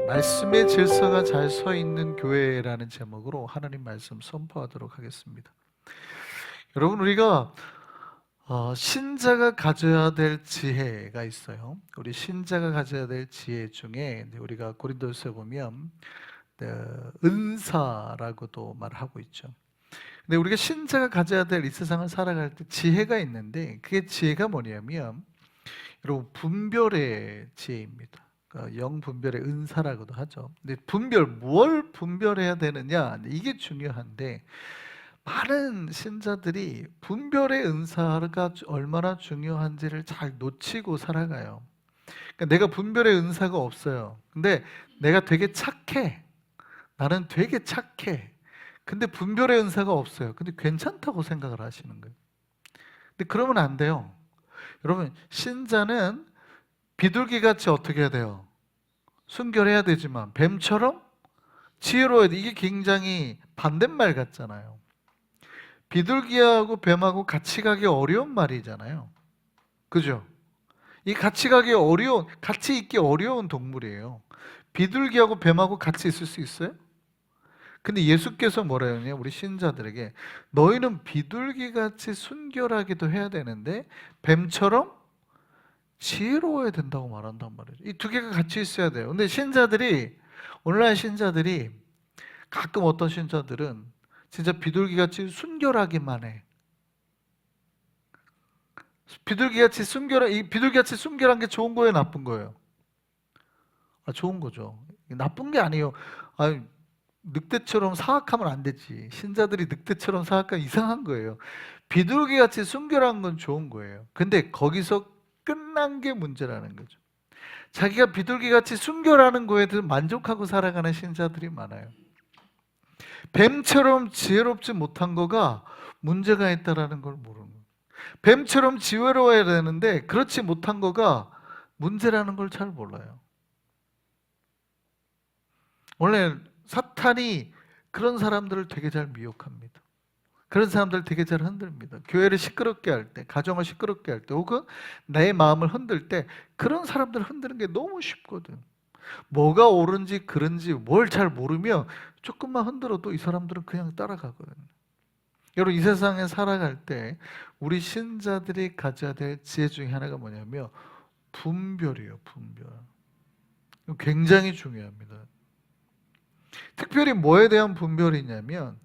말씀의 질서가 잘 서 있는 교회라는 제목으로 하나님 말씀 선포하도록 하겠습니다. 여러분, 우리가 신자가 가져야 될 지혜가 있어요. 우리 신자가 가져야 될 지혜 중에 우리가 고린도서에 보면 은사라고도 말하고 있죠. 근데 우리가 신자가 가져야 될 이 세상을 살아갈 때 지혜가 있는데, 그게 지혜가 뭐냐면 여러분, 분별의 지혜입니다. 그러니까 영분별의 은사라고도 하죠. 근데 뭘 분별해야 되느냐, 이게 중요한데, 많은 신자들이 분별의 은사가 얼마나 중요한지를 잘 놓치고 살아가요. 그러니까 내가 분별의 은사가 없어요. 근데 내가 되게 착해. 나는 되게 착해. 근데 분별의 은사가 없어요. 근데 괜찮다고 생각을 하시는 거예요. 근데 그러면 안 돼요. 여러분, 신자는 비둘기같이 어떻게 해야 돼요? 순결해야 되지만 뱀처럼 지혜로워야 돼. 이게 굉장히 반대말 같잖아요. 비둘기하고 뱀하고 같이 가기 어려운 말이잖아요. 그죠? 이 같이 있기 어려운 동물이에요. 비둘기하고 뱀하고 같이 있을 수 있어요? 근데 예수께서 뭐라 하냐, 우리 신자들에게 너희는 비둘기같이 순결하기도 해야 되는데 뱀처럼 지혜로워야 된다고 말한단 말이죠. 이 두 개가 같이 있어야 돼요. 근데 오늘날 신자들이 가끔 어떤 신자들은 진짜 비둘기같이 순결하기만 해. 이 비둘기같이 순결한 게 좋은 거예요, 나쁜 거예요? 좋은 거죠. 나쁜 게 아니에요. 아니, 늑대처럼 사악하면 안 되지. 신자들이 늑대처럼 사악하면 이상한 거예요. 비둘기같이 순결한 건 좋은 거예요. 근데 거기서 끝난 게 문제라는 거죠. 자기가 비둘기같이 순결하는 거에 대해서 만족하고 살아가는 신자들이 많아요. 뱀처럼 지혜롭지 못한 거가 문제가 있다는 걸 모르는 거예요. 뱀처럼 지혜로워야 되는데 그렇지 못한 거가 문제라는 걸 잘 몰라요. 원래 사탄이 그런 사람들을 되게 잘 미혹합니다. 그런 사람들을 되게 잘 흔듭니다. 교회를 시끄럽게 할 때, 가정을 시끄럽게 할 때, 혹은 내 마음을 흔들 때 그런 사람들을 흔드는 게 너무 쉽거든. 뭐가 옳은지 그른지 뭘 잘 모르며 조금만 흔들어도 이 사람들은 그냥 따라가거든요. 여러분, 이 세상에 살아갈 때 우리 신자들이 가져야 될 지혜 중에 하나가 뭐냐면 분별이에요. 분별. 굉장히 중요합니다. 특별히 뭐에 대한 분별이냐면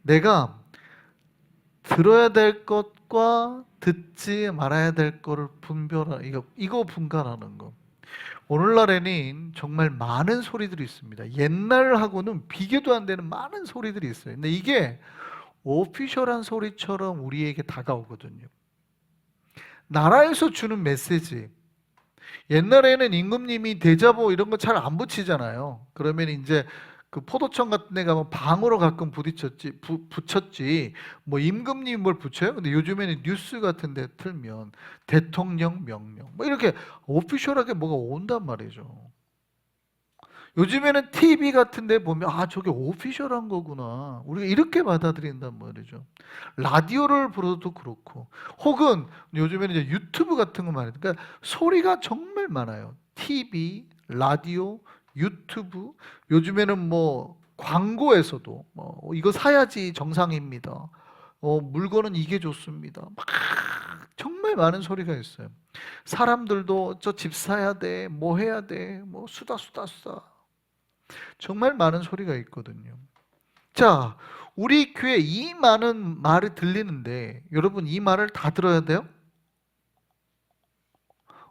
내가 들어야 될 것과 듣지 말아야 될 거를 이거 분간하는 거. 오늘날에는 정말 많은 소리들이 있습니다. 옛날하고는 비교도 안 되는 많은 소리들이 있어요. 근데 이게 오피셜한 소리처럼 우리에게 다가오거든요. 나라에서 주는 메시지. 옛날에는 임금님이 대자보 이런 거 잘 안 붙이잖아요. 그러면 이제 그 포도청 같은 데 가면 방으로 가끔 붙였지. 뭐 임금님이 뭘 붙여요? 근데 요즘에는 뉴스 같은 데 틀면 대통령 명령 뭐 이렇게 오피셜하게 뭐가 온단 말이죠. 요즘에는 TV 같은 데 보면 저게 오피셜한 거구나. 우리가 이렇게 받아들인단 말이죠. 라디오를 불어도 그렇고, 혹은 요즘에는 이제 유튜브 같은 거 말이에요. 그러니까 소리가 정말 많아요. TV, 라디오, 유튜브, 요즘에는 뭐 광고에서도 뭐 이거 사야지 정상입니다. 물건은 이게 좋습니다. 막 정말 많은 소리가 있어요. 사람들도 저 집 사야 돼, 뭐 해야 돼, 뭐 수다 수다 수다. 정말 많은 소리가 있거든요. 자, 우리 교회 이 많은 말이 들리는데 여러분, 이 말을 다 들어야 돼요?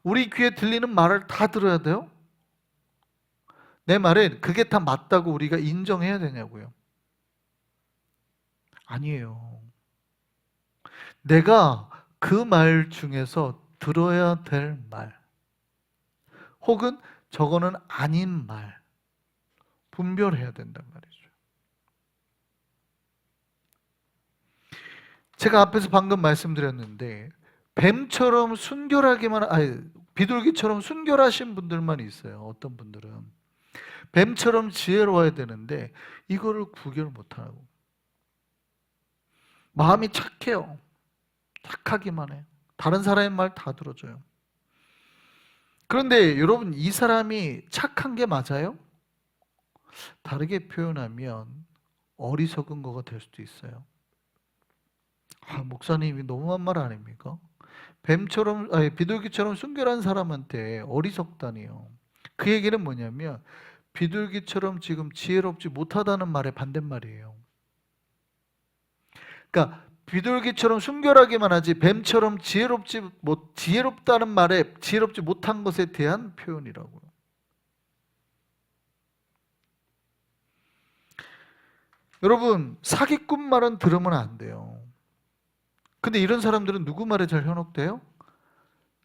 우리 귀에 들리는 말을 다 들어야 돼요? 내 말은 그게 다 맞다고 우리가 인정해야 되냐고요? 아니에요. 내가 그 말 중에서 들어야 될 말, 혹은 저거는 아닌 말, 분별해야 된단 말이죠. 제가 앞에서 방금 말씀드렸는데 뱀처럼 비둘기처럼 순결하신 분들만 있어요. 어떤 분들은 뱀처럼 지혜로워야 되는데 이거를 구별 못하고 마음이 착해요. 착하기만 해요. 다른 사람의 말 다 들어줘요. 그런데 여러분, 이 사람이 착한 게 맞아요? 다르게 표현하면 어리석은 거가 될 수도 있어요. 목사님이 너무한 말 아닙니까? 뱀처럼, 아니, 비둘기처럼 순결한 사람한테 어리석다니요. 그 얘기는 뭐냐면 비둘기처럼 지금 지혜롭지 못하다는 말의 반대말이에요. 그러니까 비둘기처럼 순결하기만 하지 뱀처럼 지혜롭다는 말에 지혜롭지 못한 것에 대한 표현이라고요. 여러분, 사기꾼 말은 들으면 안 돼요. 근데 이런 사람들은 누구 말에 잘 현혹돼요?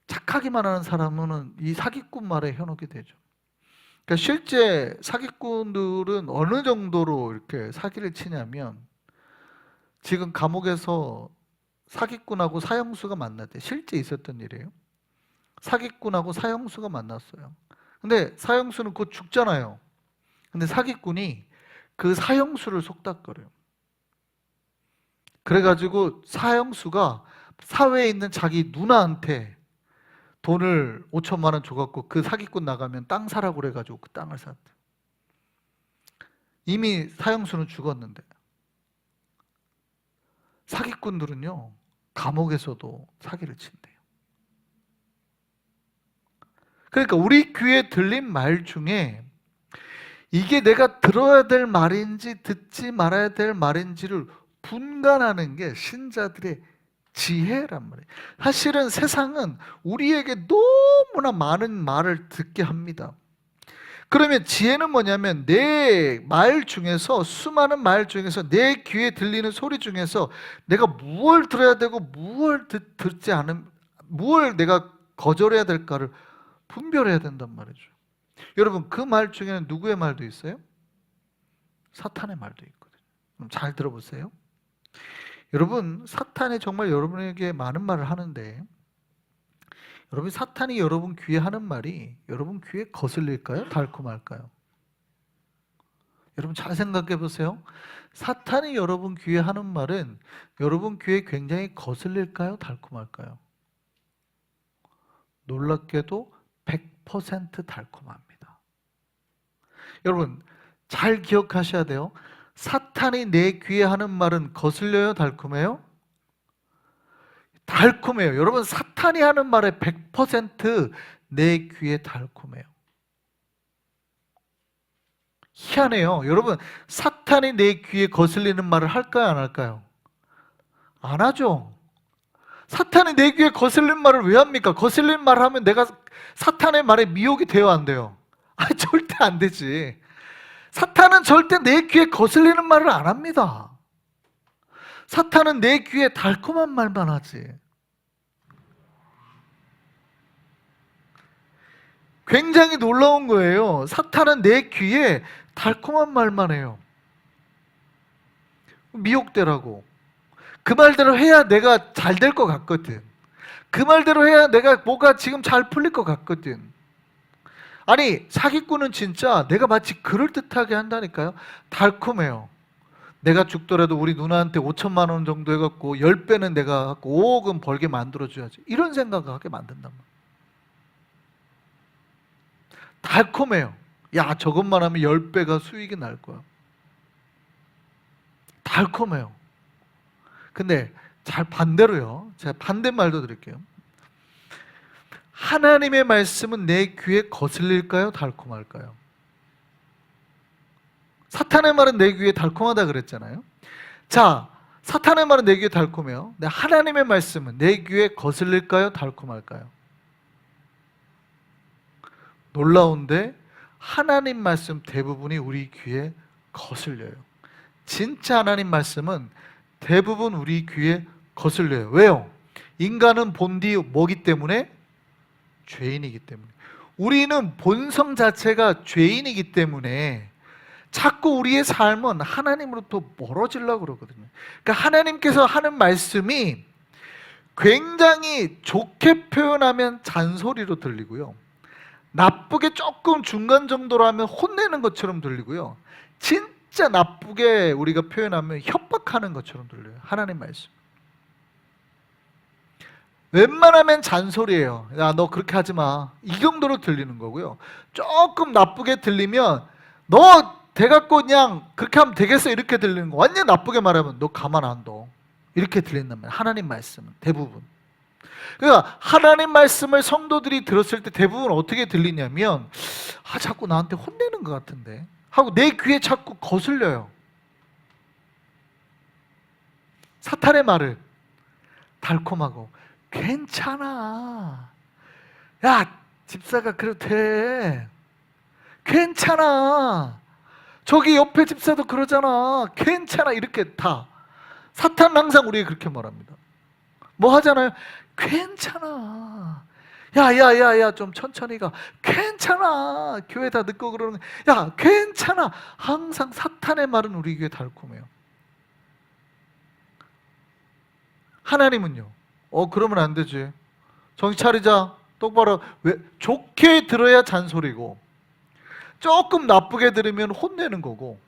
착하기만 하는 사람은 이 사기꾼 말에 현혹이 되죠. 그러니까 실제 사기꾼들은 어느 정도로 이렇게 사기를 치냐면, 지금 감옥에서 사기꾼하고 사형수가 만났대. 실제 있었던 일이에요. 사기꾼하고 사형수가 만났어요. 근데 사형수는 곧 죽잖아요. 근데 사기꾼이 그 사형수를 속닥거려요. 그래가지고 사형수가 사회에 있는 자기 누나한테 돈을 5천만 원 줘갖고 그 사기꾼 나가면 땅 사라고 그래가지고 그 땅을 샀대. 이미 사형수는 죽었는데. 사기꾼들은요, 감옥에서도 사기를 친대요. 그러니까 우리 귀에 들린 말 중에 이게 내가 들어야 될 말인지 듣지 말아야 될 말인지를 분간하는 게 신자들의 지혜란 말이에요. 사실은 세상은 우리에게 너무나 많은 말을 듣게 합니다. 그러면 지혜는 뭐냐면 내 말 중에서, 수많은 말 중에서, 내 귀에 들리는 소리 중에서 내가 무엇을 들어야 되고 무엇을 듣지 않으면, 무엇을 내가 거절해야 될까를 분별해야 된단 말이죠. 여러분, 그 말 중에는 누구의 말도 있어요? 사탄의 말도 있거든요. 그럼 잘 들어보세요. 여러분, 사탄이 정말 여러분에게 많은 말을 하는데, 여러분, 사탄이 여러분 귀에 하는 말이 여러분 귀에 거슬릴까요? 달콤할까요? 여러분 잘 생각해 보세요. 사탄이 여러분 귀에 하는 말은 여러분 귀에 굉장히 거슬릴까요? 달콤할까요? 놀랍게도 100% 달콤합니다. 여러분 잘 기억하셔야 돼요. 사탄이 내 귀에 하는 말은 거슬려요? 달콤해요? 달콤해요. 여러분, 사탄이 하는 말에 100% 내 귀에 달콤해요. 희한해요. 여러분, 사탄이 내 귀에 거슬리는 말을 할까요? 안 할까요? 안 하죠. 사탄이 내 귀에 거슬리는 말을 왜 합니까? 거슬리는 말을 하면 내가 사탄의 말에 미혹이 돼요, 안 돼요? 아니, 절대 안 되지. 사탄은 절대 내 귀에 거슬리는 말을 안 합니다. 사탄은 내 귀에 달콤한 말만 하지. 굉장히 놀라운 거예요. 사탄은 내 귀에 달콤한 말만 해요. 미혹되라고. 그 말대로 해야 내가 잘 될 것 같거든. 그 말대로 해야 내가 뭐가 지금 잘 풀릴 것 같거든. 아니, 사기꾼은 진짜 내가 마치 그럴듯하게 한다니까요. 달콤해요. 내가 죽더라도 우리 누나한테 5천만 원 정도 해갖고 10배는 내가 갖고 5억은 벌게 만들어줘야지. 이런 생각을 하게 만든단 말이에요. 달콤해요. 야, 저것만 하면 10배가 수익이 날 거야. 달콤해요. 근데 잘 반대로요. 제가 반대말도 드릴게요. 하나님의 말씀은 내 귀에 거슬릴까요? 달콤할까요? 사탄의 말은 내 귀에 달콤하다 그랬잖아요. 자, 사탄의 말은 내 귀에 달콤해요. 근데 하나님의 말씀은 내 귀에 거슬릴까요? 달콤할까요? 놀라운데 하나님 말씀 대부분이 우리 귀에 거슬려요. 진짜 하나님 말씀은 대부분 우리 귀에 거슬려요. 왜요? 인간은 본디 뭐기 때문에? 죄인이기 때문에. 우리는 본성 자체가 죄인이기 때문에 자꾸 우리의 삶은 하나님으로부터 멀어지려고 그러거든요. 그러니까 하나님께서 하는 말씀이 굉장히 좋게 표현하면 잔소리로 들리고요. 나쁘게 조금 중간 정도로 하면 혼내는 것처럼 들리고요. 진짜 나쁘게 우리가 표현하면 협박하는 것처럼 들려요. 하나님 말씀. 웬만하면 잔소리예요. 야, 너 그렇게 하지 마. 이 정도로 들리는 거고요. 조금 나쁘게 들리면 너 돼갖고 그냥 그렇게 하면 되겠어 이렇게 들리는 거. 완전 나쁘게 말하면 너 가만 안 둬 이렇게 들린단 말이에요. 하나님 말씀은 대부분. 그러니까 하나님 말씀을 성도들이 들었을 때 대부분 어떻게 들리냐면 자꾸 나한테 혼내는 것 같은데 하고 내 귀에 자꾸 거슬려요. 사탄의 말을 달콤하고 괜찮아. 야, 집사가 그래도 돼. 괜찮아. 저기 옆에 집사도 그러잖아. 괜찮아. 이렇게 다. 사탄은 항상 우리에게 그렇게 말합니다. 뭐 하잖아요. 괜찮아. 야, 좀 천천히 가. 괜찮아. 교회 다 늦고 그러는 야, 괜찮아. 항상 사탄의 말은 우리 귀에 달콤해요. 하나님은요. 그러면 안 되지. 정신 차리자. 똑바로. 왜? 좋게 들어야 잔소리고 조금 나쁘게 들으면 혼내는 거고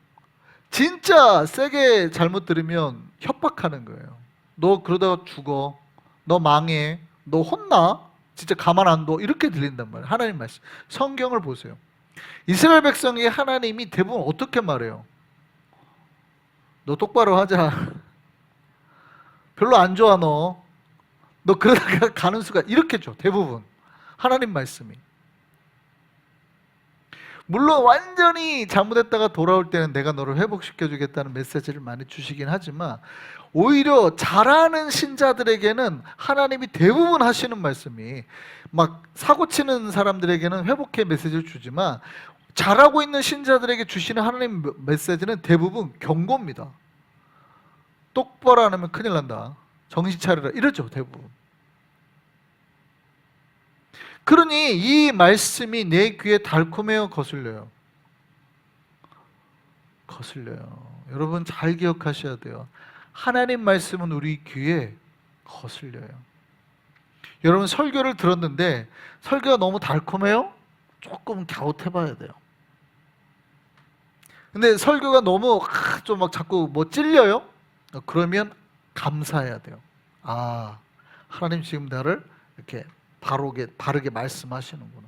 진짜 세게 잘못 들으면 협박하는 거예요. 너 그러다가 죽어. 너 망해. 너 혼나. 진짜 가만 안 둬. 이렇게 들린단 말이에요. 하나님 말씀. 성경을 보세요. 이스라엘 백성이 하나님이 대부분 어떻게 말해요? 너 똑바로 하자. 별로 안 좋아 너. 너 그러다가 가는 수가 이렇게 줘. 대부분. 하나님 말씀이. 물론 완전히 잘못했다가 돌아올 때는 내가 너를 회복시켜 주겠다는 메시지를 많이 주시긴 하지만 오히려 잘하는 신자들에게는 하나님이 대부분 하시는 말씀이 막 사고치는 사람들에게는 회복의 메시지를 주지만 잘하고 있는 신자들에게 주시는 하나님 메시지는 대부분 경고입니다. 똑바로 안 하면 큰일 난다. 정신 차리라. 이러죠 대부분. 그러니 이 말씀이 내 귀에 달콤해요, 거슬려요? 거슬려요. 여러분 잘 기억하셔야 돼요. 하나님 말씀은 우리 귀에 거슬려요. 여러분 설교를 들었는데 설교가 너무 달콤해요? 조금 갸웃해봐야 돼요. 근데 설교가 너무 좀 막 자꾸 뭐 찔려요? 그러면 감사해야 돼요. 하나님 지금 나를 이렇게 바르게 말씀하시는구나.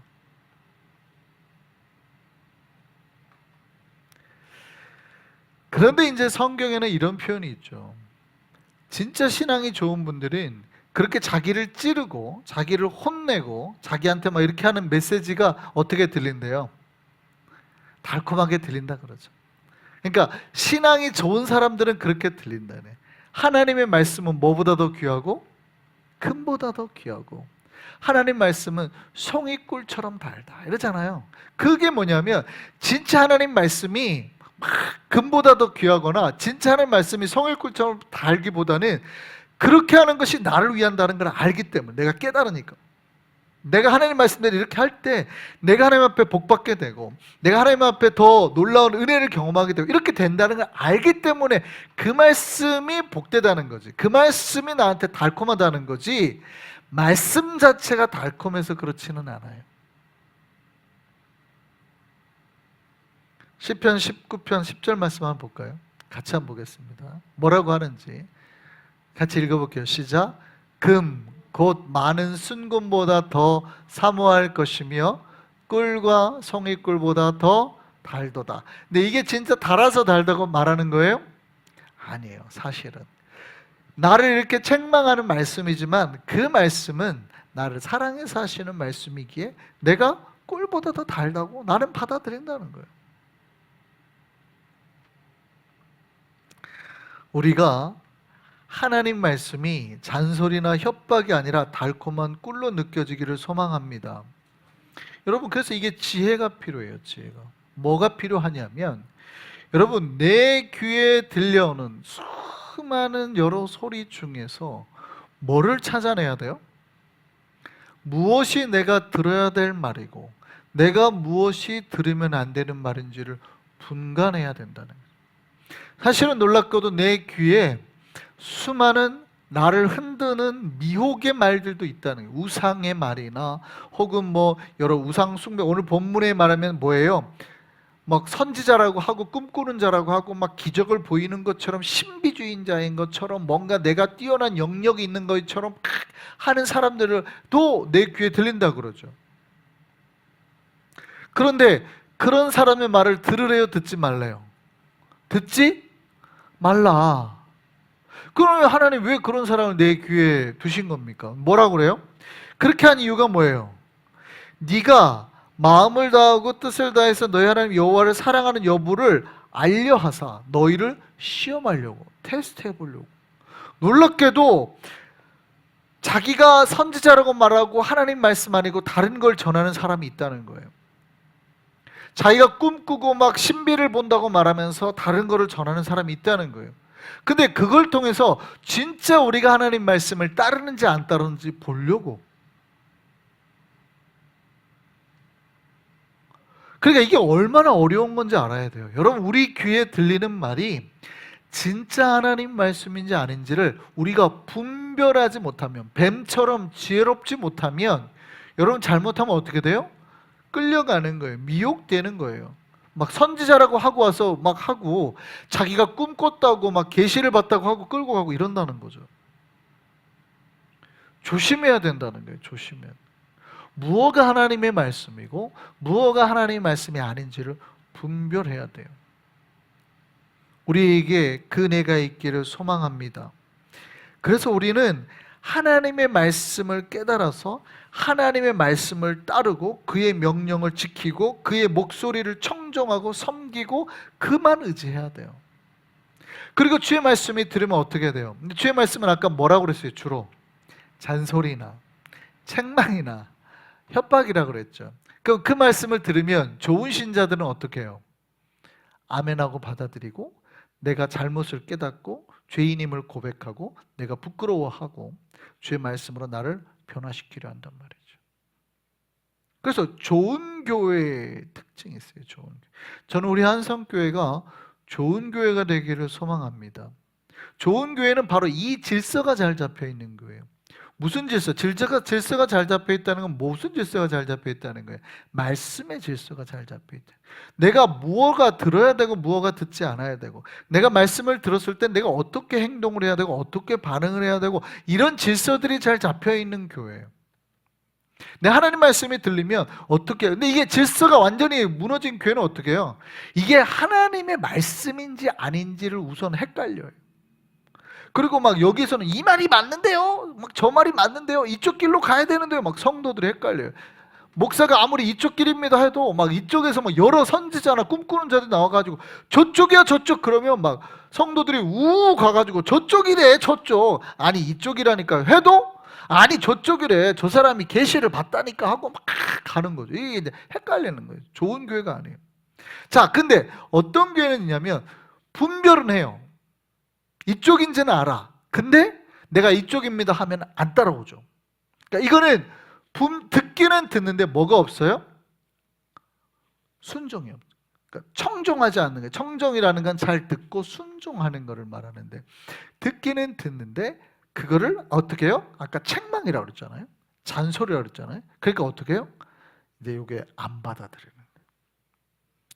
그런데 이제 성경에는 이런 표현이 있죠. 진짜 신앙이 좋은 분들은 그렇게 자기를 찌르고 자기를 혼내고 자기한테 막 이렇게 하는 메시지가 어떻게 들린대요? 달콤하게 들린다 그러죠. 그러니까 신앙이 좋은 사람들은 그렇게 들린다네. 하나님의 말씀은 뭐보다 더 귀하고 금보다 더 귀하고 하나님 말씀은 송이꿀처럼 달다 이러잖아요. 그게 뭐냐면 진짜 하나님 말씀이 금보다 더 귀하거나 진짜 하나님 말씀이 송이꿀처럼 달기보다는 그렇게 하는 것이 나를 위한다는 걸 알기 때문에 내가 깨달으니까 내가 하나님 말씀대로 이렇게 할 때 내가 하나님 앞에 복받게 되고 내가 하나님 앞에 더 놀라운 은혜를 경험하게 되고 이렇게 된다는 걸 알기 때문에 그 말씀이 복되다는 거지. 그 말씀이 나한테 달콤하다는 거지 말씀 자체가 달콤해서 그렇지는 않아요. 시편 19편 10절 말씀 한번 볼까요? 같이 한번 보겠습니다. 뭐라고 하는지 같이 읽어볼게요. 시작. 금 곧 많은 순금보다 더 사모할 것이며 꿀과 송이꿀보다 더 달도다. 근데 이게 진짜 달아서 달다고 말하는 거예요? 아니에요. 사실은 나를 이렇게 책망하는 말씀이지만 그 말씀은 나를 사랑해서 하시는 말씀이기에 내가 꿀보다 더 달다고 나는 받아들인다는 거예요. 우리가 하나님 말씀이 잔소리나 협박이 아니라 달콤한 꿀로 느껴지기를 소망합니다. 여러분 그래서 이게 지혜가 필요해요. 지혜가 뭐가 필요하냐면 여러분 내 귀에 들려오는 수많은 여러 소리 중에서 뭐를 찾아내야 돼요? 무엇이 내가 들어야 될 말이고 내가 무엇이 들으면 안 되는 말인지를 분간해야 된다는 거예요. 사실은 놀랍게도 내 귀에 수많은 나를 흔드는 미혹의 말들도 있다는 거예요. 우상의 말이나 혹은 뭐 여러 우상 숭배, 오늘 본문에 말하면 뭐예요? 막 선지자라고 하고 꿈꾸는 자라고 하고 막 기적을 보이는 것처럼 신비주의자인 것처럼 뭔가 내가 뛰어난 영역이 있는 것처럼 하는 사람들도 내 귀에 들린다 그러죠. 그런데 그런 사람의 말을 들으래요, 듣지 말래요? 듣지 말라. 그러면 하나님 왜 그런 사람을 내 귀에 두신 겁니까? 뭐라고 그래요? 그렇게 한 이유가 뭐예요? 네가 마음을 다하고 뜻을 다해서 너희 하나님 여호와를 사랑하는 여부를 알려하사 너희를 시험하려고, 테스트해 보려고. 놀랍게도 자기가 선지자라고 말하고 하나님 말씀 아니고 다른 걸 전하는 사람이 있다는 거예요. 자기가 꿈꾸고 막 신비를 본다고 말하면서 다른 거를 전하는 사람이 있다는 거예요. 근데 그걸 통해서 진짜 우리가 하나님 말씀을 따르는지 안 따르는지 보려고. 그러니까 이게 얼마나 어려운 건지 알아야 돼요. 여러분, 우리 귀에 들리는 말이 진짜 하나님 말씀인지 아닌지를 우리가 분별하지 못하면, 뱀처럼 지혜롭지 못하면, 여러분 잘못하면 어떻게 돼요? 끌려가는 거예요. 미혹되는 거예요. 막 선지자라고 하고 와서 막 하고, 자기가 꿈꿨다고 막 계시를 봤다고 하고 끌고 가고 이런다는 거죠. 조심해야 된다는 거예요. 조심해야. 무엇가 하나님의 말씀이고 무엇가 하나님의 말씀이 아닌지를 분별해야 돼요. 우리에게 그 은혜가 있기를 소망합니다. 그래서 우리는 하나님의 말씀을 깨달아서 하나님의 말씀을 따르고 그의 명령을 지키고 그의 목소리를 청종하고 섬기고 그만 의지해야 돼요. 그리고 주의 말씀이 들으면 어떻게 돼요? 주의 말씀은 아까 뭐라고 그랬어요? 주로 잔소리나 책망이나 협박이라고 그랬죠. 그 말씀을 들으면 좋은 신자들은 어떻게 해요? 아멘하고 받아들이고 내가 잘못을 깨닫고 죄인임을 고백하고 내가 부끄러워하고 주의 말씀으로 나를 변화시키려 한단 말이죠. 그래서 좋은 교회의 특징이 있어요. 좋은 교회. 저는 우리 한성교회가 좋은 교회가 되기를 소망합니다. 좋은 교회는 바로 이 질서가 잘 잡혀 있는 교회예요. 무슨 질서? 질서가 잘 잡혀 있다는 건 무슨 질서가 잘 잡혀 있다는 거예요? 말씀의 질서가 잘 잡혀 있다. 내가 무엇가 들어야 되고 무엇가 듣지 않아야 되고, 내가 말씀을 들었을 때 내가 어떻게 행동을 해야 되고 어떻게 반응을 해야 되고, 이런 질서들이 잘 잡혀 있는 교회예요. 내 하나님 말씀이 들리면 어떻게 해요? 근데 이게 질서가 완전히 무너진 교회는 어떻게 해요? 이게 하나님의 말씀인지 아닌지를 우선 헷갈려요. 그리고 막 여기서는 이 말이 맞는데요? 막 저 말이 맞는데요? 이쪽 길로 가야 되는데요? 막 성도들이 헷갈려요. 목사가 아무리 이쪽 길입니다 해도 막 이쪽에서 막 여러 선지자나 꿈꾸는 자들이 나와가지고 저쪽이야 저쪽 그러면 막 성도들이 우 가가지고 저쪽이래 저쪽. 아니 이쪽이라니까 해도 아니 저쪽이래, 저 사람이 계시를 봤다니까 하고 막 가는 거죠. 이게 이제 헷갈리는 거예요. 좋은 교회가 아니에요. 자, 근데 어떤 교회는 있냐면 분별은 해요. 이쪽인지는 알아. 근데 내가 이쪽입니다 하면 안 따라오죠. 그러니까 이거는 듣기는 듣는데 뭐가 없어요? 순종이 없어요. 그러니까 청종하지 않는 거예요. 청종이라는 건 잘 듣고 순종하는 것을 말하는데, 듣기는 듣는데 그거를 어떻게 해요? 아까 책망이라고 그랬잖아요. 잔소리라고 그랬잖아요. 그러니까 어떻게 해요? 이제 이게 안 받아들이는 거예요.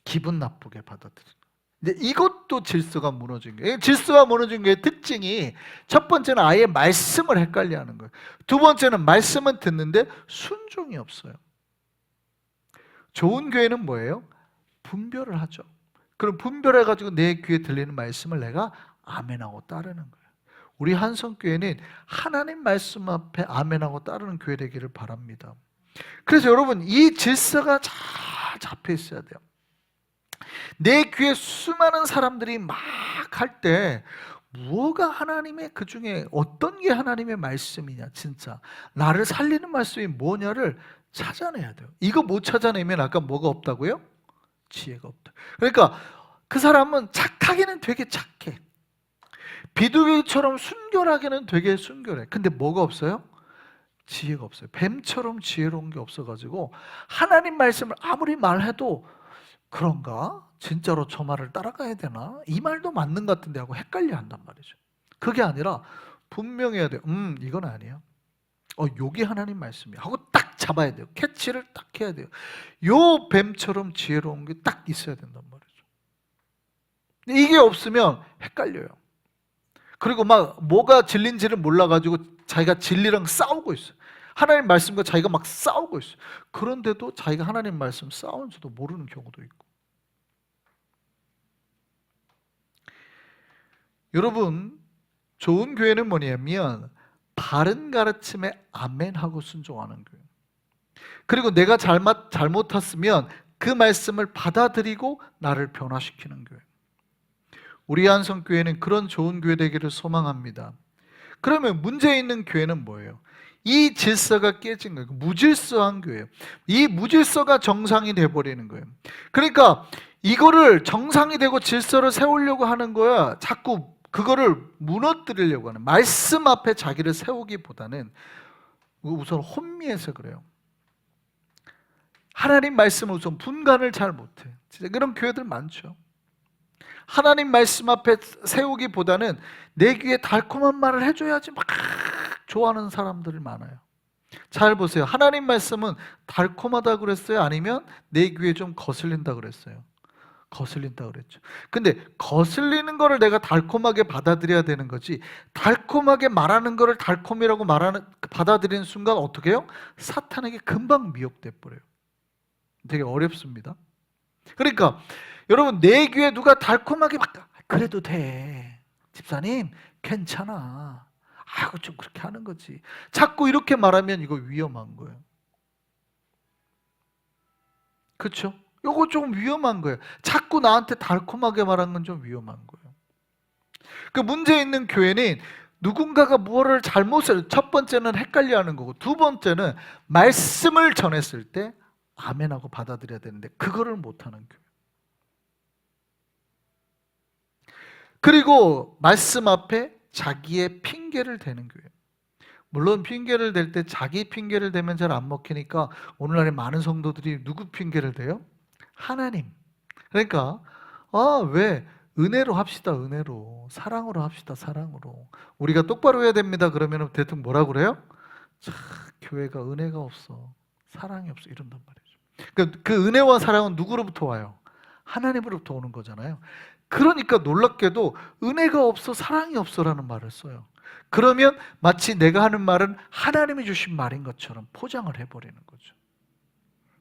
기분 나쁘게 받아들이는 거예요. 이제 이것도 질서가 무너진 거예요. 질서가 무너진 게 특징이, 첫 번째는 아예 말씀을 헷갈려하는 거예요. 두 번째는 말씀은 듣는데 순종이 없어요. 좋은 교회는 뭐예요? 분별을 하죠. 그럼 분별해가지고 내 귀에 들리는 말씀을 내가 아멘하고 따르는 거예요. 우리 한성교회는 하나님 말씀 앞에 아멘하고 따르는 교회 되기를 바랍니다. 그래서 여러분, 이 질서가 잘 잡혀 있어야 돼요. 내 귀에 수많은 사람들이 막 할 때 무엇가 하나님의, 그 중에 어떤 게 하나님의 말씀이냐, 진짜 나를 살리는 말씀이 뭐냐를 찾아내야 돼요. 이거 못 찾아내면 아까 뭐가 없다고요? 지혜가 없다. 그러니까 그 사람은 착하기는 되게 착해. 비둘기처럼 순결하게는 되게 순결해. 근데 뭐가 없어요? 지혜가 없어요. 뱀처럼 지혜로운 게 없어가지고 하나님 말씀을 아무리 말해도 그런가? 진짜로 저 말을 따라가야 되나? 이 말도 맞는 것 같은데 하고 헷갈려 한단 말이죠. 그게 아니라 분명해야 돼요. 이건 아니에요. 요게 하나님 말씀이야 하고 딱 잡아야 돼요. 캐치를 딱 해야 돼요. 요 뱀처럼 지혜로운 게 딱 있어야 된단 말이죠. 근데 이게 없으면 헷갈려요. 그리고 막 뭐가 진리인지를 몰라가지고 자기가 진리랑 싸우고 있어요. 하나님 말씀과 자기가 막 싸우고 있어요. 그런데도 자기가 하나님 말씀 싸우는지도 모르는 경우도 있고. 여러분, 좋은 교회는 뭐냐면 바른 가르침에 아멘하고 순종하는 교회. 그리고 내가 잘못했으면 그 말씀을 받아들이고 나를 변화시키는 교회. 우리 한성교회는 그런 좋은 교회 되기를 소망합니다. 그러면 문제 있는 교회는 뭐예요? 이 질서가 깨진 거예요. 무질서한 교회예요. 이 무질서가 정상이 돼버리는 거예요. 그러니까 이거를 정상이 되고 질서를 세우려고 하는 거야. 자꾸 그거를 무너뜨리려고 하는, 말씀 앞에 자기를 세우기보다는 우선 혼미해서 그래요. 하나님 말씀을 우선 분간을 잘 못해. 진짜 그런 교회들 많죠. 하나님 말씀 앞에 세우기보다는 내 귀에 달콤한 말을 해줘야지 막 좋아하는 사람들이 많아요. 잘 보세요. 하나님 말씀은 달콤하다 그랬어요? 아니면 내 귀에 좀 거슬린다 그랬어요? 거슬린다 그랬죠. 근데 거슬리는 거를 내가 달콤하게 받아들여야 되는 거지, 달콤하게 말하는 거를 달콤이라고 받아들이는 순간 어떻게 해요? 사탄에게 금방 미혹돼 버려요. 되게 어렵습니다. 그러니까 여러분, 내 귀에 누가 달콤하게 막 그래도 돼, 집사님 괜찮아, 아이고 좀 그렇게 하는 거지, 자꾸 이렇게 말하면 이거 위험한 거예요. 그렇죠? 이거 좀 위험한 거예요. 자꾸 나한테 달콤하게 말하는 건 좀 위험한 거예요. 그 문제 있는 교회는 누군가가 무엇을 잘못을, 첫 번째는 헷갈려하는 거고, 두 번째는 말씀을 전했을 때 아멘하고 받아들여야 되는데 그거를 못하는 교회. 그리고 말씀 앞에 자기의 핑계를 대는 교회. 물론 핑계를 댈 때 자기 핑계를 대면 잘 안 먹히니까 오늘날에 많은 성도들이 누구 핑계를 대요? 하나님. 그러니까 왜 은혜로 합시다, 은혜로. 사랑으로 합시다, 사랑으로. 우리가 똑바로 해야 됩니다. 그러면 대충 뭐라 그래요? 참, 교회가 은혜가 없어, 사랑이 없어, 이런단 말이죠. 그러니까 그 은혜와 사랑은 누구로부터 와요? 하나님으로부터 오는 거잖아요. 그러니까 놀랍게도 은혜가 없어, 사랑이 없어라는 말을 써요. 그러면 마치 내가 하는 말은 하나님이 주신 말인 것처럼 포장을 해버리는 거죠.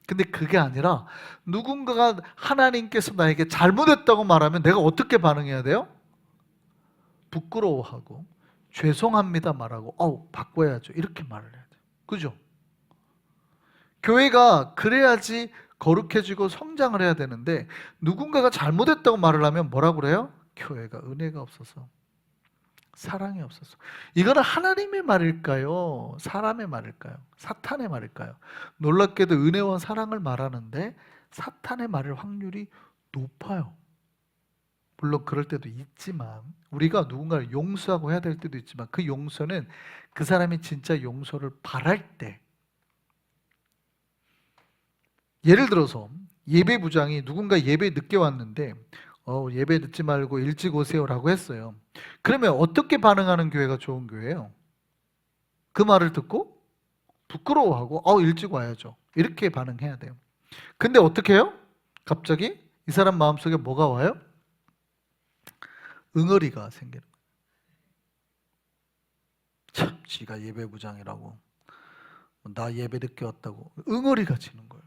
근데 그게 아니라 누군가가 하나님께서 나에게 잘못했다고 말하면 내가 어떻게 반응해야 돼요? 부끄러워하고 죄송합니다 말하고 바꿔야죠, 이렇게 말을 해야 돼요. 그죠? 교회가 그래야지 거룩해지고 성장을 해야 되는데 누군가가 잘못했다고 말을 하면 뭐라고 그래요? 교회가 은혜가 없어서, 사랑이 없어서. 이거는 하나님의 말일까요? 사람의 말일까요? 사탄의 말일까요? 놀랍게도 은혜와 사랑을 말하는데 사탄의 말일 확률이 높아요. 물론 그럴 때도 있지만, 우리가 누군가를 용서하고 해야 될 때도 있지만, 그 용서는 그 사람이 진짜 용서를 바랄 때. 예를 들어서 예배부장이 누군가 예배 늦게 왔는데 예배 늦지 말고 일찍 오세요라고 했어요. 그러면 어떻게 반응하는 교회가 좋은 교회예요? 그 말을 듣고 부끄러워하고 일찍 와야죠, 이렇게 반응해야 돼요. 근데 어떻게 해요? 갑자기 이 사람 마음속에 뭐가 와요? 응어리가 생기는 거예요. 참, 지가 예배부장이라고, 나 예배 늦게 왔다고 응어리가 지는 거예요.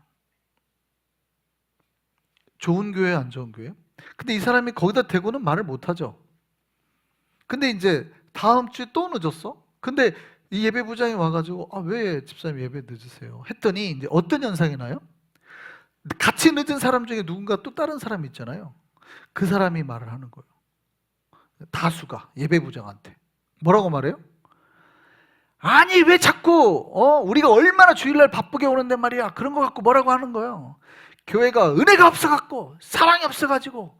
좋은 교회, 안 좋은 교회? 근데 이 사람이 거기다 대고는 말을 못하죠. 근데 이제 다음 주에 또 늦었어? 근데 이 예배부장이 와가지고 왜 집사님 예배 늦으세요? 했더니 이제 어떤 현상이 나요? 같이 늦은 사람 중에 누군가 또 다른 사람이 있잖아요. 그 사람이 말을 하는 거예요. 다수가 예배부장한테 뭐라고 말해요? 아니 왜 자꾸 우리가 얼마나 주일날 바쁘게 오는데 말이야, 그런 거 갖고 뭐라고 하는 거예요. 교회가 은혜가 없어갖고, 사랑이 없어가지고,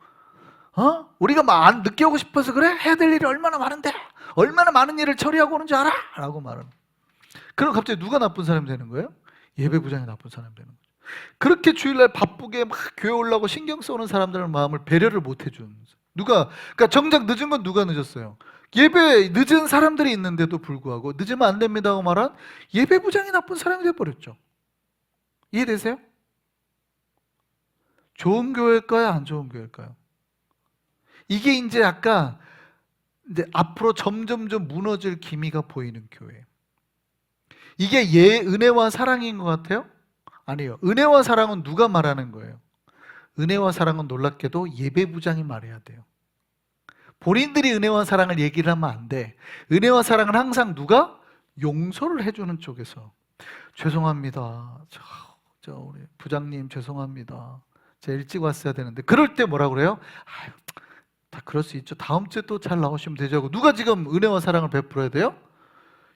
우리가 막 늦게 오고 싶어서 그래? 해야 될 일이 얼마나 많은데, 얼마나 많은 일을 처리하고 오는지 알아? 라고 말은. 그럼 갑자기 누가 나쁜 사람이 되는 거예요? 예배부장이 나쁜 사람이 되는 거죠. 그렇게 주일날 바쁘게 막 교회 오려고 신경 써오는 사람들의 마음을 배려를 못 해준 누가, 그러니까 정작 늦은 건 누가 늦었어요? 예배 늦은 사람들이 있는데도 불구하고 늦으면 안 됩니다고 말한 예배부장이 나쁜 사람이 돼버렸죠. 이해되세요? 좋은 교회일까요, 안 좋은 교회일까요? 이게 이제 약간 이제 앞으로 점점점 무너질 기미가 보이는 교회. 이게 은혜와 사랑인 것 같아요? 아니에요. 은혜와 사랑은 누가 말하는 거예요? 은혜와 사랑은 놀랍게도 예배부장이 말해야 돼요. 본인들이 은혜와 사랑을 얘기를 하면 안 돼. 은혜와 사랑은 항상 누가? 용서를 해주는 쪽에서. 죄송합니다. 우리 부장님 죄송합니다. 제가 일찍 왔어야 되는데. 그럴 때 뭐라 그래요? 아유, 다 그럴 수 있죠. 다음 주에 또 잘 나오시면 되죠. 누가 지금 은혜와 사랑을 베풀어야 돼요?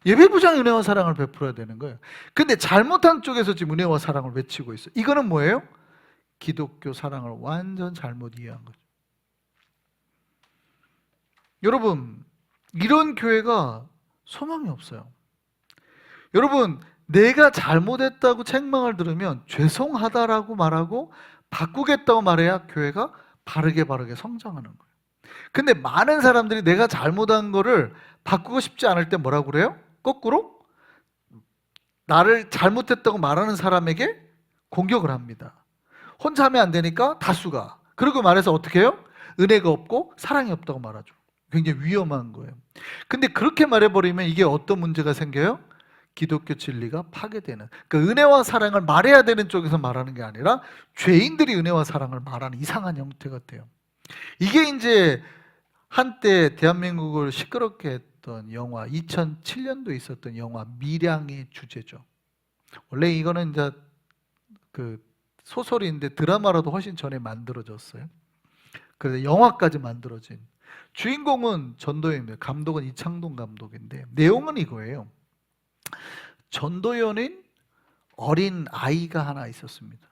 예배부장이 은혜와 사랑을 베풀어야 되는 거예요. 근데 잘못한 쪽에서 지금 은혜와 사랑을 외치고 있어요. 이거는 뭐예요? 기독교 사랑을 완전 잘못 이해한 거죠. 여러분, 이런 교회가 소망이 없어요. 여러분, 내가 잘못했다고 책망을 들으면 죄송하다라고 말하고 바꾸겠다고 말해야 교회가 바르게 성장하는 거예요. 근데 많은 사람들이 내가 잘못한 거를 바꾸고 싶지 않을 때 뭐라고 그래요? 거꾸로 나를 잘못했다고 말하는 사람에게 공격을 합니다. 혼자 하면 안 되니까 다수가. 그리고 말해서 어떻게 해요? 은혜가 없고 사랑이 없다고 말하죠. 굉장히 위험한 거예요. 근데 그렇게 말해버리면 이게 어떤 문제가 생겨요? 기독교 진리가 파괴되는. 그러니까 은혜와 사랑을 말해야 되는 쪽에서 말하는 게 아니라 죄인들이 은혜와 사랑을 말하는 이상한 형태가 돼요. 이게 이제 한때 대한민국을 시끄럽게 했던 영화, 2007년도에 있었던 영화 밀양의 주제죠. 원래 이거는 이제 그 소설인데 드라마로도 훨씬 전에 만들어졌어요. 그래서 영화까지 만들어진. 주인공은 전도연입니다. 감독은 이창동 감독인데 내용은 이거예요. 전도연인 어린 아이가 하나 있었습니다.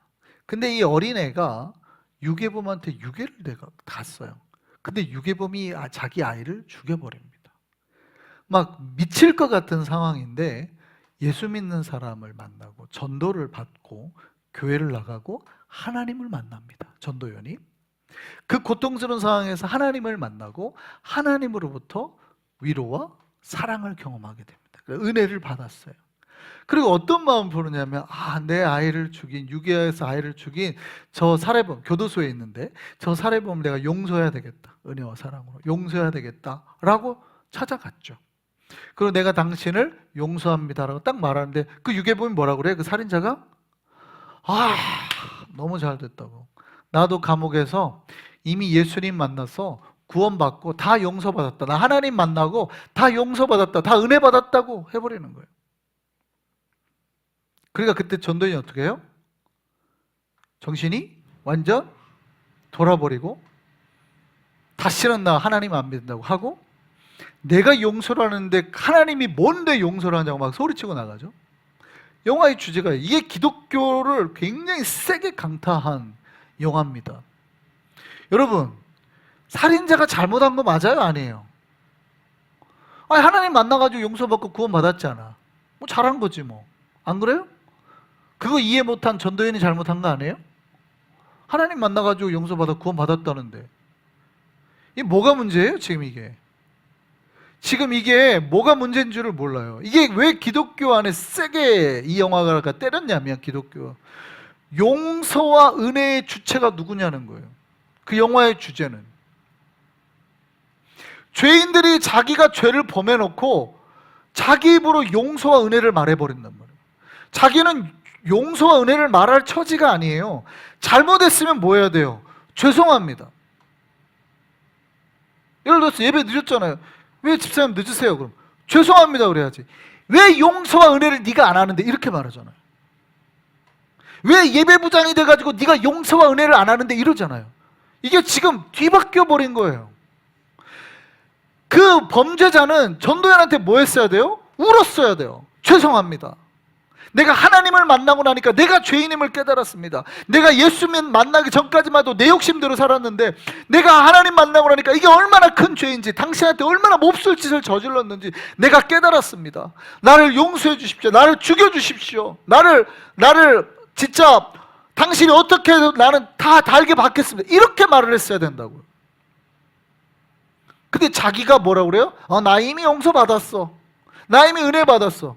근데 이 어린애가 유괴범한테 유괴를 갔어요. 근데 유괴범이 자기 아이를 죽여버립니다. 막 미칠 것 같은 상황인데 예수 믿는 사람을 만나고 전도를 받고 교회를 나가고 하나님을 만납니다. 전도연이. 그 고통스러운 상황에서 하나님을 만나고 하나님으로부터 위로와 사랑을 경험하게 됩니다. 은혜를 받았어요. 그리고 어떤 마음을 보느냐면 내 아이를 죽인, 유괴해서 아이를 죽인 저 살해범, 교도소에 있는데 저 살해범을 내가 용서해야 되겠다. 은혜와 사랑으로 용서해야 되겠다라고 찾아갔죠. 그리고 내가 당신을 용서합니다라고 딱 말하는데 그 유괴범이 뭐라고 그래요? 그 살인자가 너무 잘 됐다고. 나도 감옥에서 이미 예수님 만나서 구원받고 다 용서받았다. 나 하나님 만나고 다 용서받았다. 다 은혜 받았다고 해버리는 거예요. 그러니까 그때 전도연이 어떻게 해요? 정신이 완전 돌아버리고 다시는 나 하나님 안 믿는다고 하고 내가 용서를 하는데 하나님이 뭔데 용서를 하냐고 막 소리치고 나가죠. 영화의 주제가 이게 기독교를 굉장히 세게 강타한 영화입니다. 여러분, 살인자가 잘못한 거 맞아요? 아니에요? 하나님 만나가지고 용서받고 구원받았잖아. 뭐 잘한 거지 뭐. 안 그래요? 그거 이해 못한 전도연이 잘못한 거 아니에요? 하나님 만나가지고 용서받아 구원받았다는데 이게 뭐가 문제예요? 지금 이게 뭐가 문제인 줄을 몰라요. 이게 왜 기독교 안에 세게 이 영화가 때렸냐면 기독교 용서와 은혜의 주체가 누구냐는 거예요. 그 영화의 주제는 죄인들이 자기가 죄를 범해놓고 자기 입으로 용서와 은혜를 말해버린단 말이에요. 자기는 용서와 은혜를 말할 처지가 아니에요. 잘못했으면 뭐 해야 돼요? 죄송합니다. 예를 들어서 예배 늦었잖아요. 왜 집사님 늦으세요? 그럼 죄송합니다 그래야지. 왜 용서와 은혜를 네가 안 하는데 이렇게 말하잖아요. 왜 예배부장이 돼가지고 네가 용서와 은혜를 안 하는데 이러잖아요. 이게 지금 뒤바뀌어 버린 거예요. 그 범죄자는 전도연한테 뭐 했어야 돼요? 울었어야 돼요. 죄송합니다. 내가 하나님을 만나고 나니까 내가 죄인임을 깨달았습니다. 내가 예수님 만나기 전까지만 해도 내 욕심대로 살았는데 내가 하나님 만나고 나니까 이게 얼마나 큰 죄인지, 당신한테 얼마나 몹쓸 짓을 저질렀는지 내가 깨달았습니다. 나를 용서해 주십시오. 나를 죽여 주십시오. 나를 진짜 당신이 어떻게 해도 나는 다 달게 받겠습니다. 이렇게 말을 했어야 된다고요. 근데 자기가 뭐라고 그래요? 나 이미 용서받았어. 나 이미 은혜 받았어.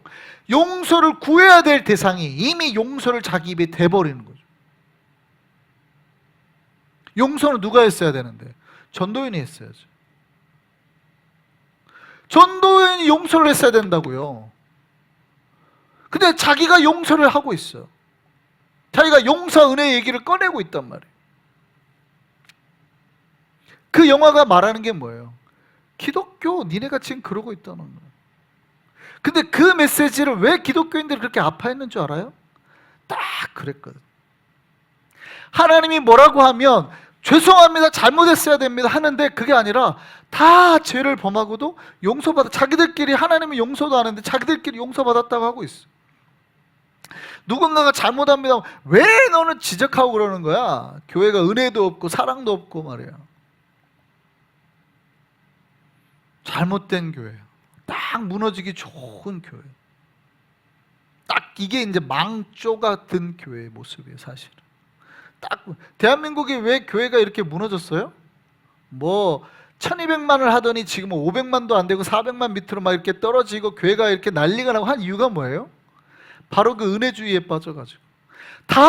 용서를 구해야 될 대상이 이미 용서를 자기 입에 대버리는 거죠. 용서는 누가 했어야 되는데? 전도연이 했어야죠. 전도연이 용서를 했어야 된다고요. 근데 자기가 용서를 하고 있어. 자기가 용서 은혜 얘기를 꺼내고 있단 말이에요. 그 영화가 말하는 게 뭐예요? 기독교, 니네가 지금 그러고 있다는 거예요. 근데 그 메시지를 왜 기독교인들이 그렇게 아파했는 줄 알아요? 딱 그랬거든. 하나님이 뭐라고 하면 죄송합니다, 잘못했어야 됩니다 하는데 그게 아니라 다 죄를 범하고도 용서받아, 자기들끼리 하나님이 용서도 하는데 자기들끼리 용서받았다고 하고 있어. 누군가가 잘못합니다, 왜 너는 지적하고 그러는 거야? 교회가 은혜도 없고 사랑도 없고 말이야. 잘못된 교회야. 딱 무너지기 좋은 교회. 딱 이게 이제 망조가 든 교회의 모습이에요, 사실은. 딱 대한민국이 왜 교회가 이렇게 무너졌어요? 뭐 1200만을 하더니 지금 500만도 안 되고 400만 밑으로 막 이렇게 떨어지고 교회가 이렇게 난리가 나고 한 이유가 뭐예요? 바로 그 은혜주의에 빠져가지고 다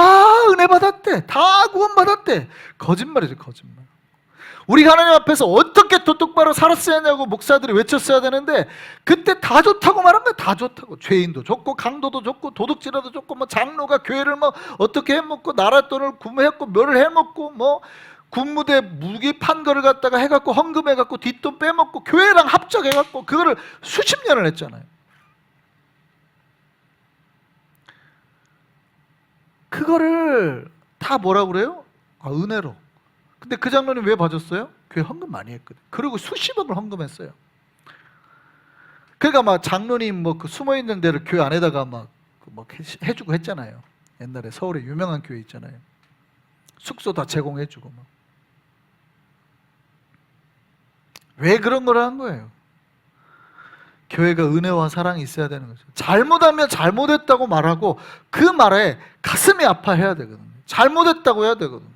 은혜 받았대, 다 구원 받았대. 거짓말이죠, 거짓말. 우리가 하나님 앞에서 어떻게 더 똑바로 살았어야 하냐고 목사들이 외쳤어야 되는데 그때 다 좋다고 말한 거야. 다 좋다고. 죄인도 좋고 강도도 좋고 도둑질하도 좋고 뭐 장로가 교회를 뭐 어떻게 해먹고 나라 돈을 구매했고 묘를 해먹고 뭐 군무대 무기 판 거를 갖다가 해갖고 헌금해갖고 뒷돈 빼먹고 교회랑 합작해갖고 그거를 수십 년을 했잖아요. 그거를 다 뭐라고 그래요? 은혜로. 근데 그 장로님 왜 봐줬어요? 교회 헌금 많이 했거든. 그리고 수십억을 헌금했어요. 그러니까 막 장로님 뭐 그 숨어 있는 데를 교회 안에다가 막 해주고 했잖아요. 옛날에 서울에 유명한 교회 있잖아요. 숙소 다 제공해주고 막. 왜 그런 걸 한 거예요? 교회가 은혜와 사랑이 있어야 되는 거죠. 잘못하면 잘못했다고 말하고 그 말에 가슴이 아파해야 되거든요. 잘못했다고 해야 되거든요.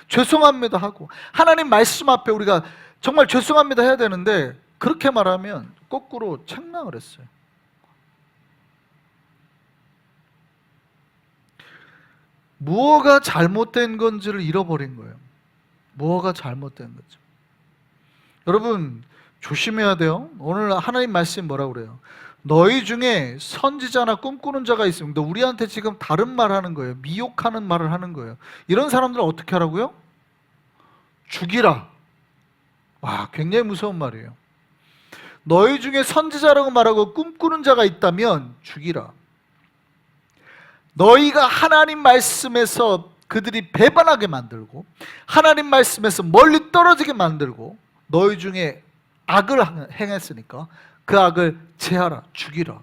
죄송합니다 하고 하나님 말씀 앞에 우리가 정말 죄송합니다 해야 되는데 그렇게 말하면 거꾸로 책망을 했어요. 무엇가 잘못된 건지를 잃어버린 거예요. 무엇가 잘못된 거죠. 여러분 조심해야 돼요. 오늘 하나님 말씀 뭐라고 그래요? 너희 중에 선지자나 꿈꾸는 자가 있으면 너 우리한테 지금 다른 말 하는 거예요. 미혹하는 말을 하는 거예요. 이런 사람들은 어떻게 하라고요? 죽이라. 와, 굉장히 무서운 말이에요. 너희 중에 선지자라고 말하고 꿈꾸는 자가 있다면 죽이라. 너희가 하나님 말씀에서 그들이 배반하게 만들고 하나님 말씀에서 멀리 떨어지게 만들고 너희 중에 악을 행했으니까 그 악을 제하라, 죽이라.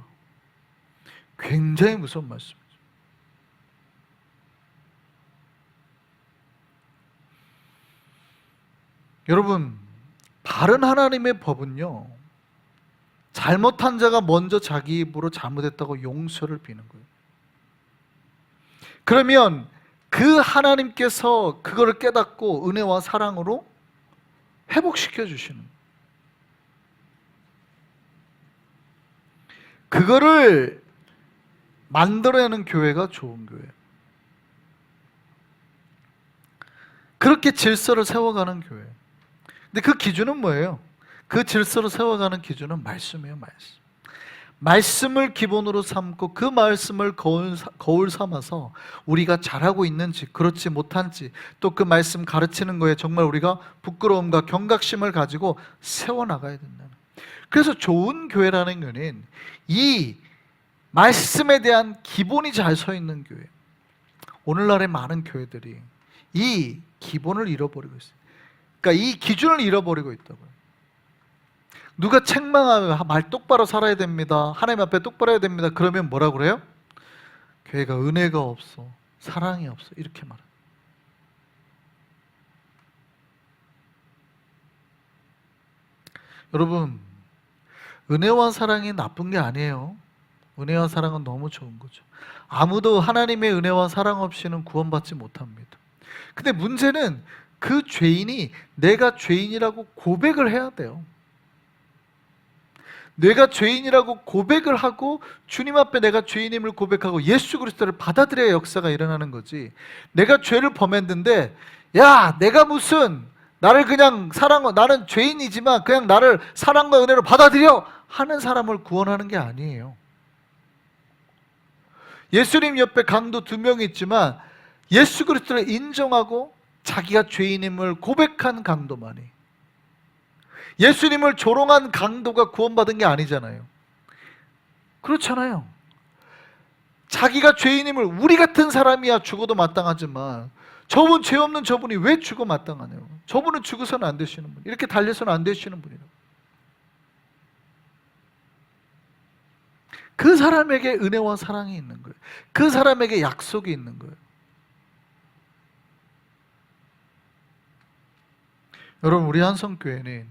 굉장히 무서운 말씀이죠. 여러분, 바른 하나님의 법은요, 잘못한 자가 먼저 자기 입으로 잘못했다고 용서를 비는 거예요. 그러면 그 하나님께서 그거를 깨닫고 은혜와 사랑으로 회복시켜 주시는 거예요. 그거를 만들어내는 교회가 좋은 교회예요. 그렇게 질서를 세워가는 교회예요. 근데 그 기준은 뭐예요? 그 질서를 세워가는 기준은 말씀이에요. 말씀. 말씀을 기본으로 삼고 그 말씀을 거울 삼아서 우리가 잘하고 있는지 그렇지 못한지 또 그 말씀 가르치는 거에 정말 우리가 부끄러움과 경각심을 가지고 세워나가야 된다는. 그래서 좋은 교회라는 것은 이 말씀에 대한 기본이 잘 서 있는 교회. 오늘날의 많은 교회들이 이 기본을 잃어버리고 있어요. 그러니까 이 기준을 잃어버리고 있다고요. 누가 책망하면 말 똑바로 살아야 됩니다, 하나님 앞에 똑바로 해야 됩니다, 그러면 뭐라고 그래요? 교회가 은혜가 없어, 사랑이 없어, 이렇게 말해요. 여러분, 은혜와 사랑이 나쁜 게 아니에요. 은혜와 사랑은 너무 좋은 거죠. 아무도 하나님의 은혜와 사랑 없이는 구원받지 못합니다. 근데 문제는 그 죄인이 내가 죄인이라고 고백을 해야 돼요. 내가 죄인이라고 고백을 하고 주님 앞에 내가 죄인임을 고백하고 예수 그리스도를 받아들여야 역사가 일어나는 거지. 내가 죄를 범했는데 야, 내가 무슨 나를 그냥 나는 죄인이지만 그냥 나를 사랑과 은혜로 받아들여 하는 사람을 구원하는 게 아니에요. 예수님 옆에 강도 2명이 있지만 예수 그리스도를 인정하고 자기가 죄인임을 고백한 강도만이, 예수님을 조롱한 강도가 구원받은 게 아니잖아요. 그렇잖아요. 자기가 죄인임을, 우리 같은 사람이야 죽어도 마땅하지만 저분, 죄 없는 저분이 왜 죽어 마땅하냐고. 저분은 죽어서는 안 되시는 분, 이렇게 달려서는 안 되시는 분이라고. 그 사람에게 은혜와 사랑이 있는 거예요. 그 사람에게 약속이 있는 거예요. 여러분, 우리 한성교회는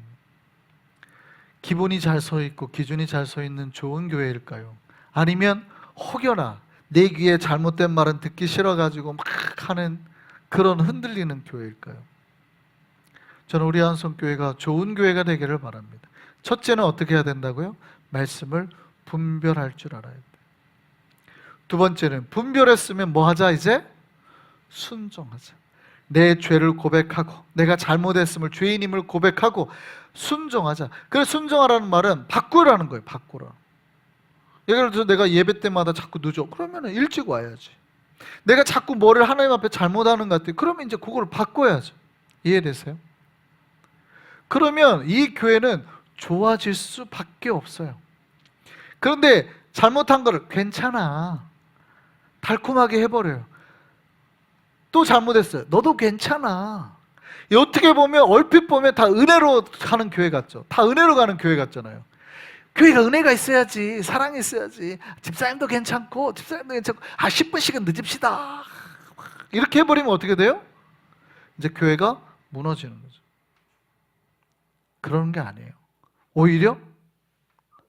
기본이 잘 서 있고 기준이 잘 서 있는 좋은 교회일까요? 아니면 혹여나 내 귀에 잘못된 말은 듣기 싫어가지고 막 하는 그런 흔들리는 교회일까요? 저는 우리 한성교회가 좋은 교회가 되기를 바랍니다. 첫째는 어떻게 해야 된다고요? 말씀을 분별할 줄 알아야 돼요. 두 번째는 분별했으면 뭐 하자? 이제 순종하자. 내 죄를 고백하고 내가 잘못했음을, 죄인임을 고백하고 순종하자. 그래서 순종하라는 말은 바꾸라는 거예요. 바꾸라. 예를 들어서 내가 예배 때마다 자꾸 늦어. 그러면 일찍 와야지. 내가 자꾸 뭐를 하나님 앞에 잘못하는 것 같아요. 그러면 이제 그걸 바꿔야죠. 이해되세요? 그러면 이 교회는 좋아질 수밖에 없어요. 그런데 잘못한 거를 괜찮아, 달콤하게 해버려요. 또 잘못했어요. 너도 괜찮아. 어떻게 보면, 얼핏 보면 다 은혜로 가는 교회 같죠. 다 은혜로 가는 교회 같잖아요. 교회가 은혜가 있어야지, 사랑이 있어야지, 집사님도 괜찮고 10분씩은 늦읍시다, 이렇게 해버리면 어떻게 돼요? 이제 교회가 무너지는 거죠. 그런 게 아니에요. 오히려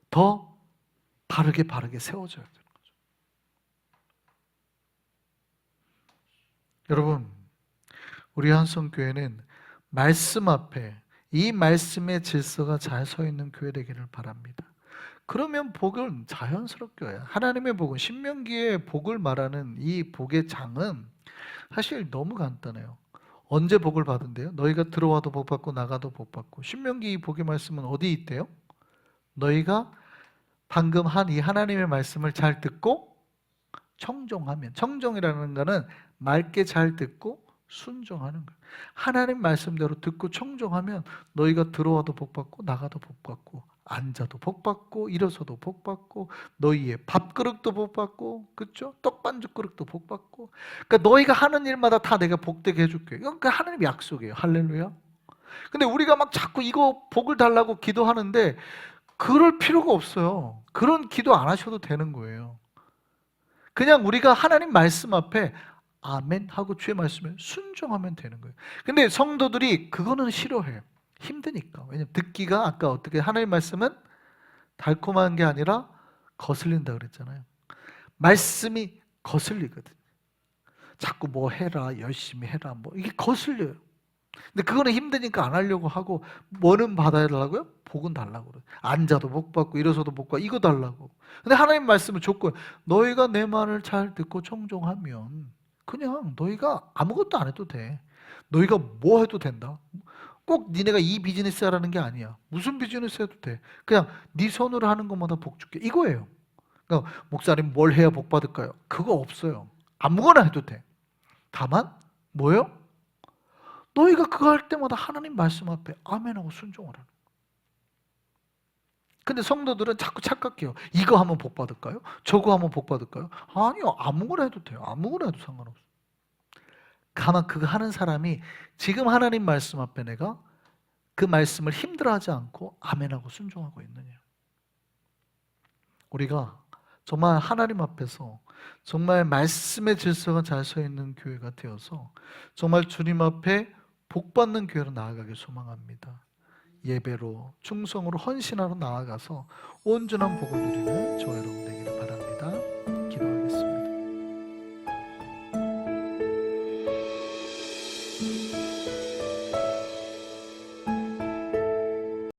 더 바르게 세워져야 되는 거죠. 여러분, 우리 한성교회는 말씀 앞에 이 말씀의 질서가 잘 서 있는 교회 되기를 바랍니다. 그러면 복은 자연스럽게 와요. 하나님의 복은, 신명기의 복을 말하는 이 복의 장은 사실 너무 간단해요. 언제 복을 받은대요? 너희가 들어와도 복 받고 나가도 복 받고. 신명기 이 복의 말씀은 어디 있대요? 너희가 방금 한 이 하나님의 말씀을 잘 듣고 청종하면. 청종이라는 거는 맑게 잘 듣고 순종하는 거예요. 하나님 말씀대로 듣고 청종하면 너희가 들어와도 복 받고 나가도 복 받고, 앉아도 복 받고 일어서도 복 받고, 너희의 밥그릇도 복 받고, 그렇죠? 떡반죽 그릇도 복 받고. 그러니까 너희가 하는 일마다 다 내가 복되게 해줄게. 이건 그 하나님 약속이에요. 할렐루야. 근데 우리가 막 자꾸 이거 복을 달라고 기도하는데 그럴 필요가 없어요. 그런 기도 안 하셔도 되는 거예요. 그냥 우리가 하나님 말씀 앞에 아멘 하고 주의 말씀에 순종하면 되는 거예요. 근데 성도들이 그거는 싫어해요. 힘드니까. 왜냐면 듣기가, 아까 어떻게 하나님 말씀은 달콤한 게 아니라 거슬린다 그랬잖아요. 말씀이 거슬리거든. 자꾸 뭐 해라, 열심히 해라, 뭐 이게 거슬려요. 근데 그거는 힘드니까 안 하려고 하고, 뭐는 받아달라고요? 복은 달라고 그래요. 앉아도 복 받고 일어서도 복 받고 이거 달라고. 근데 하나님 말씀은 조건, 너희가 내 말을 잘 듣고 청종하면 그냥 너희가 아무것도 안 해도 돼. 너희가 뭐 해도 된다. 꼭 니네가 이 비즈니스 하라는 게 아니야. 무슨 비즈니스 해도 돼. 그냥 네 손으로 하는 것마다 복 줄게, 이거예요. 그러니까 목사님 뭘 해야 복 받을까요? 그거 없어요. 아무거나 해도 돼. 다만 뭐예요? 너희가 그거 할 때마다 하나님 말씀 앞에 아멘하고 순종을 하는. 근데 성도들은 자꾸 착각해요. 이거 하면 복 받을까요? 저거 하면 복 받을까요? 아니요, 아무거나 해도 돼요. 아무거나 해도 상관없어요. 다만 그거 하는 사람이 지금 하나님 말씀 앞에 내가 그 말씀을 힘들어하지 않고 아멘하고 순종하고 있느냐. 우리가 정말 하나님 앞에서 정말 말씀의 질서가 잘 서 있는 교회가 되어서 정말 주님 앞에 복 받는 교회로 나아가길 소망합니다. 예배로, 충성으로, 헌신하러 나아가서 온전한 복을 누리는 저와 여러분 되기를 바랍니다.